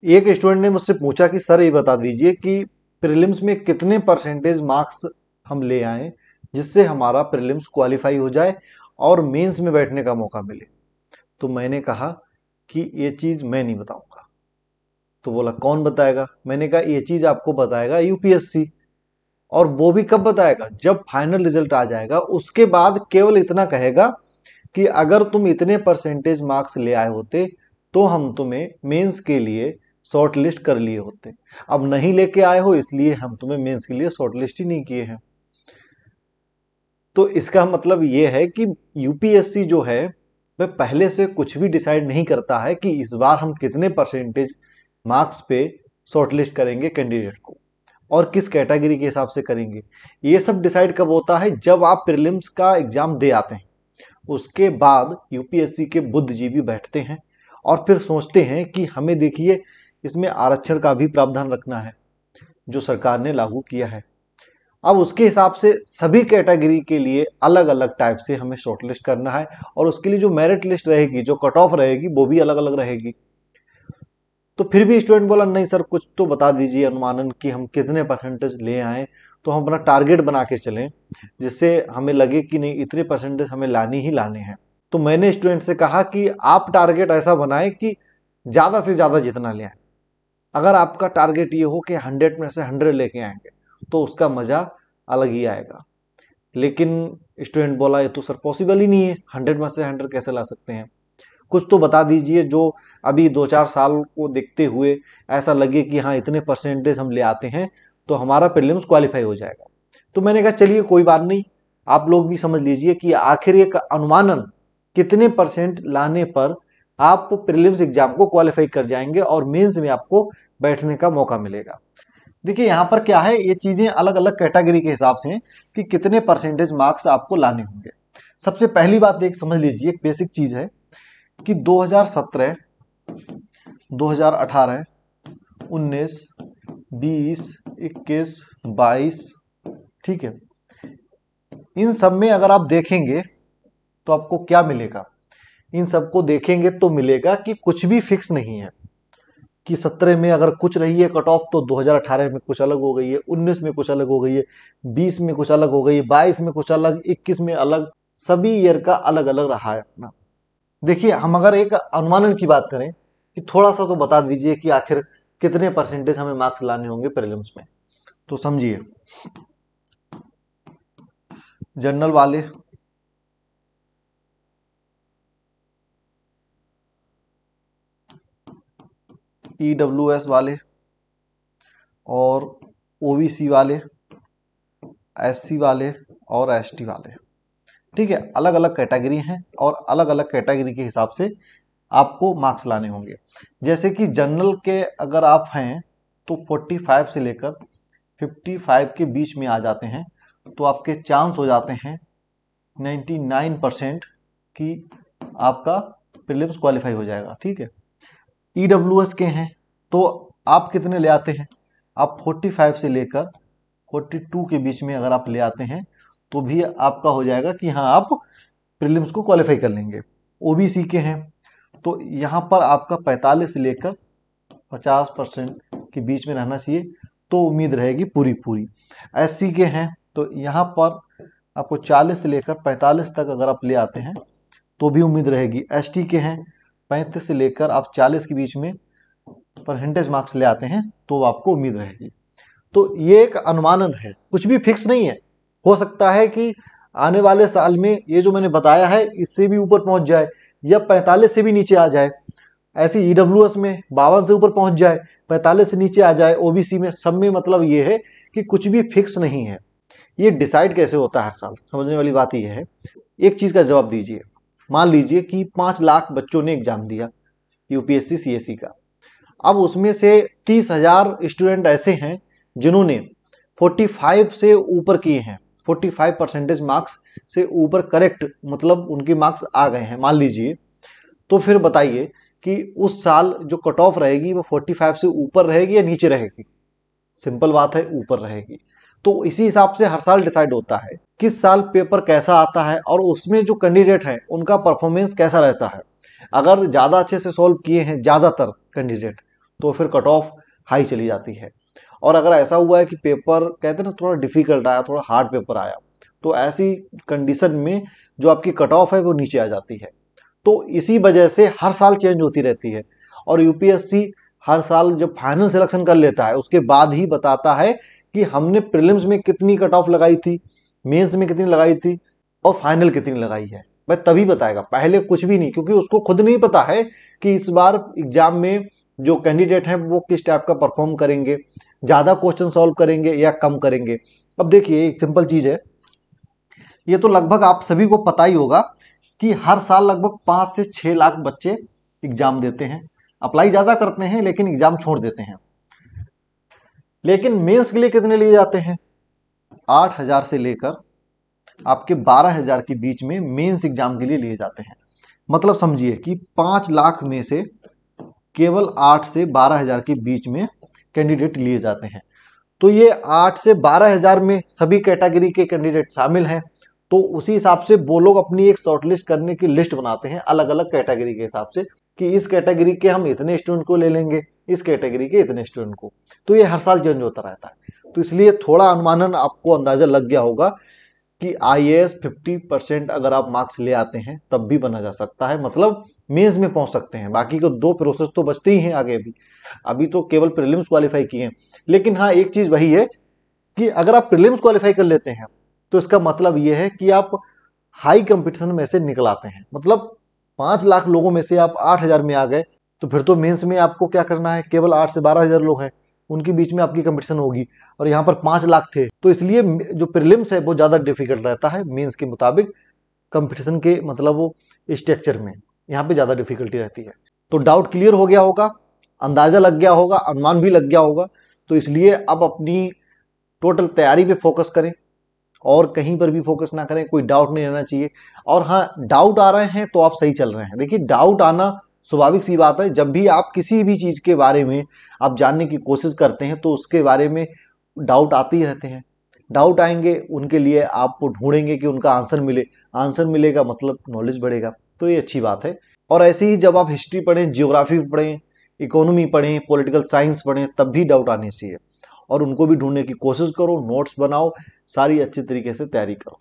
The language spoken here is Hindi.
एक स्टूडेंट ने मुझसे पूछा कि सर ये बता दीजिए कि प्रीलिम्स में कितने परसेंटेज मार्क्स हम ले आए जिससे हमारा प्रीलिम्स क्वालिफाई हो जाए और मेंस में बैठने का मौका मिले। तो मैंने कहा कि ये चीज़ मैं नहीं बताऊंगा। तो बोला कौन बताएगा? मैंने कहा ये चीज़ आपको बताएगा यूपीएससी। और वो भी कब बताएगा? जब फाइनल रिजल्ट आ जाएगा उसके बाद केवल इतना कहेगा कि अगर तुम इतने परसेंटेज मार्क्स ले आए होते तो हम तुम्हें मेंस के लिए शॉर्ट लिस्ट कर लिए होते। अब नहीं लेके आए हो इसलिए हम तुम्हें मेंस के लिए शॉर्ट लिस्ट ही नहीं किए हैं। तो इसका मतलब ये है कि यूपीएससी जो है वह पहले से कुछ भी डिसाइड नहीं करता है कि इस बार हम कितने परसेंटेज मार्क्स पे शॉर्टलिस्ट करेंगे कैंडिडेट को और किस कैटेगरी के हिसाब से करेंगे। ये सब डिसाइड कब होता है? जब आप प्रीलिम्स का एग्जाम दे आते हैं। उसके बाद यूपीएससी के बुद्धिजीवी बैठते हैं और फिर सोचते हैं कि हमें देखिए इसमें आरक्षण का भी प्रावधान रखना है जो सरकार ने लागू किया है। अब उसके हिसाब से सभी कैटेगरी के लिए अलग अलग टाइप से हमें शॉर्टलिस्ट करना है और उसके लिए जो मेरिट लिस्ट रहेगी, जो कट ऑफ रहेगी, वो भी अलग अलग रहेगी। तो फिर भी स्टूडेंट बोला नहीं सर कुछ तो बता दीजिए अनुमानन कि हम कितने परसेंटेज ले आए तो हम अपना टारगेट बना के चलें जिससे हमें लगे कि नहीं इतने परसेंटेज हमें लाने ही लाने हैं। तो मैंने स्टूडेंट से कहा कि आप टारगेट ऐसा बनाएं कि ज़्यादा से ज़्यादा जितना ले आए। अगर आपका टारगेट ये हो कि 100 में से 100 लेके आएंगे तो उसका मज़ा अलग ही आएगा। लेकिन स्टूडेंट बोला ये तो सर पॉसिबल ही नहीं है, 100 में से 100 कैसे ला सकते हैं? कुछ तो बता दीजिए जो अभी 2-4 साल को देखते हुए ऐसा लगे कि हाँ इतने परसेंटेज हम ले आते हैं तो हमारा प्रीलिम्स क्वालिफाई हो जाएगा। तो मैंने कहा चलिए कोई बात नहीं, आप लोग भी समझ लीजिए कि आखिर एक अनुमानन कितने परसेंट लाने पर आप प्रीलिम्स एग्जाम को क्वालिफाई कर जाएंगे और मेंस में आपको बैठने का मौका मिलेगा। देखिए यहाँ पर क्या है, ये चीजें अलग अलग कैटेगरी के हिसाब से हैं कि कितने परसेंटेज मार्क्स आपको लाने होंगे। सबसे पहली बात एक समझ लीजिए, एक बेसिक चीज है कि 2017, 2018, 19, 20, 21, 22, ठीक है, इन सब में अगर आप देखेंगे तो आपको क्या मिलेगा? इन सबको देखेंगे तो मिलेगा कि कुछ भी फिक्स नहीं है कि 17 में अगर कुछ रही है कट ऑफ तो 2018 में कुछ अलग हो गई है, 19 में कुछ अलग हो गई है, 20 में कुछ अलग हो गई है, 22 में कुछ अलग, 21 में अलग, सभी ईयर का अलग अलग रहा है अपना। देखिए हम अगर एक अनुमानन की बात करें कि थोड़ा सा तो बता दीजिए कि आखिर कितने परसेंटेज हमें मार्क्स लाने होंगे प्रीलिम्स में। तो समझिए, जनरल वाले, ईडब्ल्यूएस वाले और ओबीसी वाले, एससी वाले और एसटी वाले, ठीक है, अलग अलग कैटेगरी हैं और अलग अलग कैटेगरी के हिसाब से आपको मार्क्स लाने होंगे। जैसे कि जनरल के अगर आप हैं तो 45 से लेकर 55 के बीच में आ जाते हैं तो आपके चांस हो जाते हैं 99% कि आपका प्रीलिम्स क्वालिफाई हो जाएगा, ठीक है। ईडब्ल्यूएस के हैं तो आप कितने ले आते हैं? आप 45 से लेकर 42 के बीच में अगर आप ले आते हैं तो भी आपका हो जाएगा कि हाँ आप प्रीलिम्स को क्वालिफाई कर लेंगे। ओबीसी के हैं तो यहाँ पर आपका 45 से लेकर 50% के बीच में रहना चाहिए तो उम्मीद रहेगी पूरी पूरी। एससी के हैं तो यहाँ पर आपको 40 से लेकर 45 तक अगर आप ले आते हैं तो भी उम्मीद रहेगी। एसटी के हैं 35 से लेकर आप 40 के बीच में परसेंटेज मार्क्स ले आते हैं तो आपको उम्मीद रहेगी। तो ये एक अनुमानन है, कुछ भी फिक्स नहीं है। हो सकता है कि आने वाले साल में ये जो मैंने बताया है इससे भी ऊपर पहुंच जाए या 45 से भी नीचे आ जाए। ऐसे ईडब्ल्यूएस में 52 से ऊपर पहुंच जाए, 45 से नीचे आ जाए, ओबीसी में, सब में मतलब ये है कि कुछ भी फिक्स नहीं है। ये डिसाइड कैसे होता है हर साल, समझने वाली बात ये है। एक चीज का जवाब दीजिए, मान लीजिए कि 5 लाख बच्चों ने एग्जाम दिया यूपीएससी सीएससी का। अब उसमें से 30,000 स्टूडेंट ऐसे हैं जिन्होंने 45 से ऊपर किए हैं, 45 परसेंटेज मार्क्स से ऊपर करेक्ट, मतलब उनके मार्क्स आ गए हैं मान लीजिए। तो फिर बताइए कि उस साल जो कट ऑफ रहेगी वो 45 से ऊपर रहेगी या नीचे रहेगी? सिंपल बात है, ऊपर रहेगी। तो इसी हिसाब से हर साल डिसाइड होता है किस साल पेपर कैसा आता है और उसमें जो कैंडिडेट है उनका परफॉर्मेंस कैसा रहता है। अगर ज़्यादा अच्छे से सॉल्व किए हैं ज़्यादातर कैंडिडेट तो फिर कट ऑफ हाई चली जाती है। और अगर ऐसा हुआ है कि पेपर कहते हैं ना थोड़ा डिफिकल्ट आया, थोड़ा हार्ड पेपर आया, तो ऐसी कंडीशन में जो आपकी कट ऑफ है वो नीचे आ जाती है। तो इसी वजह से हर साल चेंज होती रहती है। और यूपीएससी हर साल जब फाइनल सिलेक्शन कर लेता है उसके बाद ही बताता है कि हमने प्रीलिम्स में कितनी कट ऑफ लगाई थी, मेंस में कितनी लगाई थी और फाइनल कितनी लगाई है, वह तभी बताएगा, पहले कुछ भी नहीं, क्योंकि उसको खुद नहीं पता है कि इस बार एग्जाम में जो कैंडिडेट हैं वो किस टाइप का परफॉर्म करेंगे, ज्यादा क्वेश्चन सॉल्व करेंगे या कम करेंगे। अब देखिए एक सिंपल चीज है, ये तो लगभग आप सभी को पता ही होगा कि हर साल लगभग 5 से 6 लाख बच्चे एग्जाम देते हैं, अप्लाई ज्यादा करते हैं लेकिन एग्जाम छोड़ देते हैं। लेकिन मेंस के लिए कितने लिए जाते हैं? 8,000 से लेकर आपके 12,000 के बीच में मेंस एग्जाम के लिए लिए जाते हैं। मतलब समझिए कि 5 लाख में से केवल 8 से 12,000 के बीच में कैंडिडेट लिए जाते हैं। तो ये 8 से 12,000 में सभी कैटेगरी के कैंडिडेट शामिल हैं, तो उसी हिसाब से वो लोग अपनी एक शॉर्टलिस्ट करने की लिस्ट बनाते हैं अलग अलग कैटेगरी के हिसाब से कि इस कैटेगरी के हम इतने स्टूडेंट को ले लेंगे, इस कैटेगरी के इतने स्टूडेंट को। तो ये हर साल चेंज होता रहता है। तो इसलिए थोड़ा अनुमानन आपको अंदाजा लग गया होगा कि आईएएस 50% अगर आप मार्क्स ले आते हैं तब भी बना जा सकता है, मतलब मेंस में पहुंच सकते हैं। बाकी को 2 प्रोसेस तो बचते ही हैं आगे भी, अभी तो केवल प्रीलिम्स क्वालिफाई किए हैं। लेकिन हाँ एक चीज वही है कि अगर आप प्रीलिम्स क्वालिफाई कर लेते हैं तो इसका मतलब यह है कि आप हाई कंपटीशन में से निकल आते हैं। मतलब 5 लाख लोगों में से आप 8,000 में आ गए, तो फिर तो मेंस में आपको क्या करना है, केवल 8 से 12,000 लोग हैं, उनके बीच में आपकी कंपटीशन होगी। और यहाँ पर 5 लाख थे, तो इसलिए जो प्रीलिम्स है वो ज्यादा डिफिकल्ट रहता है मेंस के मुताबिक, कंपटीशन के मतलब वो स्ट्रक्चर में यहाँ पे ज्यादा डिफिकल्टी रहती है। तो डाउट क्लियर हो गया होगा, अंदाजा लग गया होगा, अनुमान भी लग गया होगा। तो इसलिए अब अपनी टोटल तैयारी पे फोकस करें और कहीं पर भी फोकस ना करें, कोई डाउट नहीं रहना चाहिए। और हाँ डाउट आ रहे हैं तो आप सही चल रहे हैं। देखिए डाउट आना स्वाभाविक सी बात है, जब भी आप किसी भी चीज के बारे में आप जानने की कोशिश करते हैं तो उसके बारे में डाउट आते ही रहते हैं। डाउट आएंगे, उनके लिए आप ढूंढेंगे कि उनका आंसर मिले, आंसर मिलेगा मतलब नॉलेज बढ़ेगा, तो ये अच्छी बात है। और ऐसे ही जब आप हिस्ट्री पढ़ें, जियोग्राफी पढ़ें, इकोनॉमी पढ़ें, पॉलिटिकल साइंस पढ़ें, तब भी डाउट आने चाहिए और उनको भी ढूंढने की कोशिश करो, नोट्स बनाओ, सारी अच्छी तरीके से तैयारी करो।